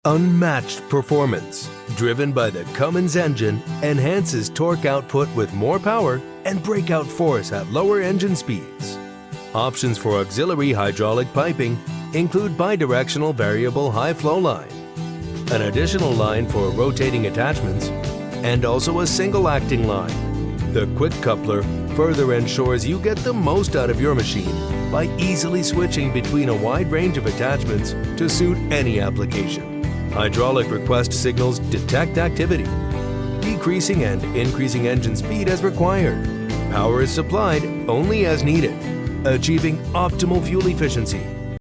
Unmatched performance, driven by the Cummins engine, enhances torque output with more power and breakout force at lower engine speeds. Options for auxiliary hydraulic piping include bidirectional variable high flow line, an additional line for rotating attachments, and also a single acting line. The quick coupler further ensures you get the most out of your machine by easily switching between a wide range of attachments to suit any application. Hydraulic request signals detect activity, decreasing and increasing engine speed as required. Power is supplied only as needed, achieving optimal fuel efficiency